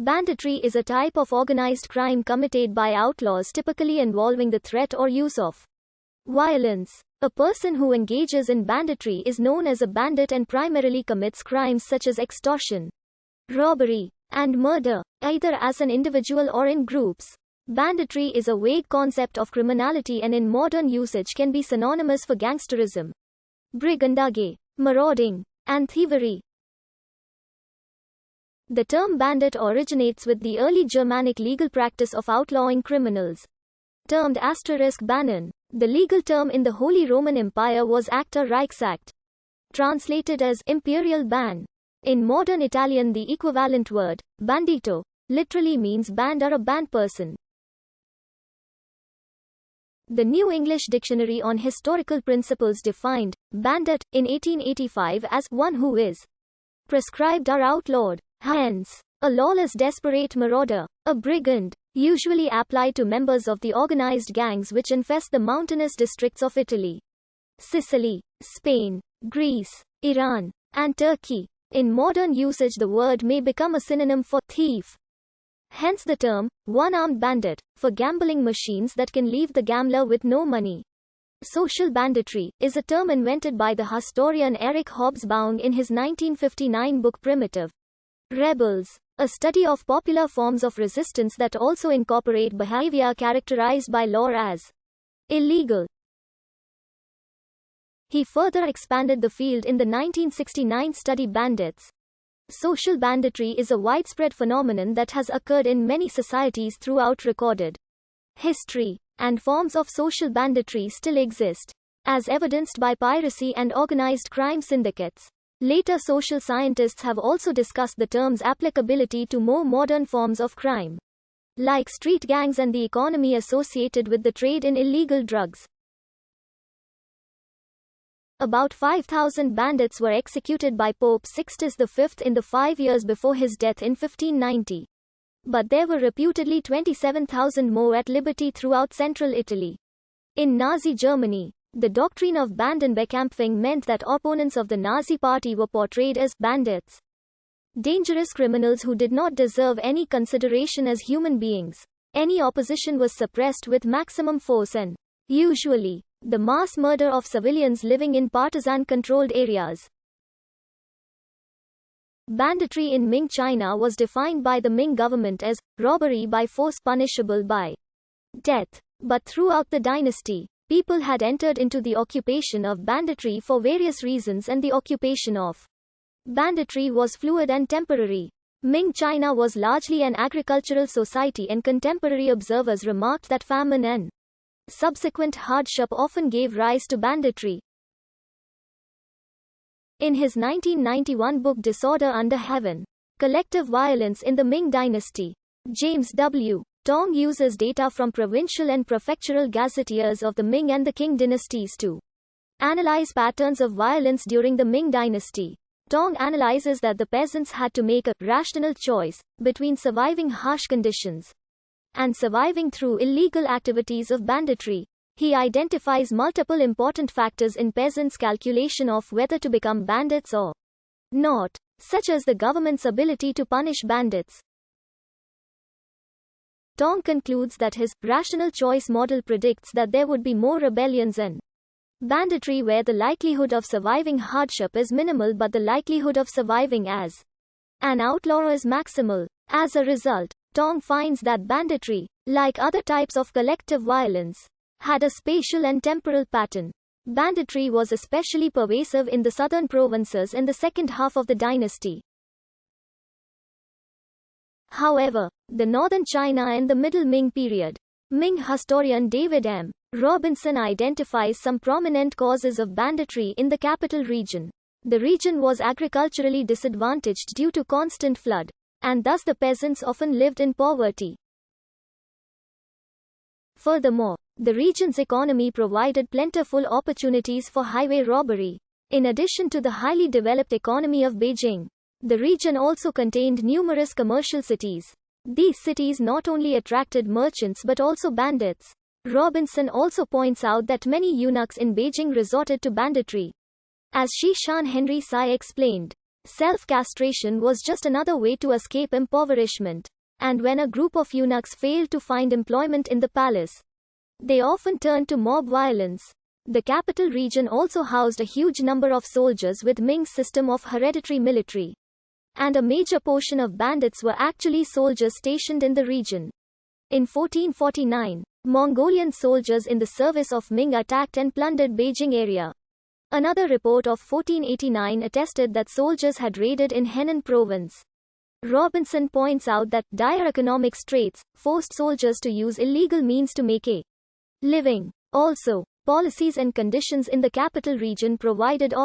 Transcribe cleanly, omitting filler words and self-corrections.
Banditry is a type of organized crime committed by outlaws typically involving the threat or use of violence. A person who engages in banditry is known as a bandit and primarily commits crimes such as extortion, robbery, and murder, either as an individual or in groups. Banditry is a vague concept of criminality and in modern usage can be synonymous for gangsterism, brigandage, marauding, and thievery. The term bandit originates with the early Germanic legal practice of outlawing criminals, termed *bannen. The legal term in the Holy Roman Empire was acta reichsakt, translated as imperial ban. In modern Italian, the equivalent word, bandito, literally means band or a band person. The New English Dictionary on Historical Principles defined bandit in 1885 as one who is prescribed or outlawed. Hence, a lawless desperate marauder, a brigand, usually applied to members of the organized gangs which infest the mountainous districts of Italy, Sicily, Spain, Greece, Iran, and Turkey. In modern usage, the word may become a synonym for thief. Hence the term, one-armed bandit, for gambling machines that can leave the gambler with no money. Social banditry is a term invented by the historian Eric Hobsbawm in his 1959 book Primitive Rebels, a study of popular forms of resistance that also incorporate behavior characterized by law as illegal. He further expanded the field in the 1969 study Bandits. Social banditry is a widespread phenomenon that has occurred in many societies throughout recorded history, and forms of social banditry still exist, as evidenced by piracy and organized crime syndicates. Later social scientists have also discussed the term's applicability to more modern forms of crime, like street gangs and the economy associated with the trade in illegal drugs. About 5,000 bandits were executed by Pope Sixtus V in the 5 years before his death in 1590. But there were reputedly 27,000 more at liberty throughout central Italy. In Nazi Germany, the doctrine of Bandenbekämpfung meant that opponents of the Nazi party were portrayed as bandits, dangerous criminals who did not deserve any consideration as human beings. Any opposition was suppressed with maximum force and, usually, the mass murder of civilians living in partisan-controlled areas. Banditry in Ming China was defined by the Ming government as robbery by force punishable by death. But throughout the dynasty, people had entered into the occupation of banditry for various reasons, and the occupation of banditry was fluid and temporary. Ming China was largely an agricultural society, and contemporary observers remarked that famine and subsequent hardship often gave rise to banditry. In his 1991 book Disorder Under Heaven, Collective Violence in the Ming Dynasty, James W. Tong uses data from provincial and prefectural gazetteers of the Ming and the Qing dynasties to analyze patterns of violence during the Ming dynasty. Tong analyzes that the peasants had to make a rational choice between surviving harsh conditions and surviving through illegal activities of banditry. He identifies multiple important factors in peasants' calculation of whether to become bandits or not, such as the government's ability to punish bandits. Tong concludes that his rational choice model predicts that there would be more rebellions and banditry where the likelihood of surviving hardship is minimal but the likelihood of surviving as an outlaw is maximal. As a result, Tong finds that banditry, like other types of collective violence, had a spatial and temporal pattern. Banditry was especially pervasive in the southern provinces in the second half of the dynasty. However, the northern China and the Middle Ming period. Ming historian David M. Robinson identifies some prominent causes of banditry in the capital region. The region was agriculturally disadvantaged due to constant flood, and thus the peasants often lived in poverty. Furthermore, the region's economy provided plentiful opportunities for highway robbery. In addition to the highly developed economy of Beijing, the region also contained numerous commercial cities. These cities not only attracted merchants but also bandits. Robinson also points out that many eunuchs in Beijing resorted to banditry. As Shi Shan Henry Tsai explained, Self-castration was just another way to escape impoverishment. And when a group of eunuchs failed to find employment in the palace, they often turned to mob violence. The capital region also housed a huge number of soldiers with Ming's system of hereditary military. And a major portion of bandits were actually soldiers stationed in the region. In 1449, Mongolian soldiers in the service of Ming attacked and plundered Beijing area. Another report of 1489 attested that soldiers had raided in Henan province. Robinson points out that dire economic straits forced soldiers to use illegal means to make a living. Also, policies and conditions in the capital region provided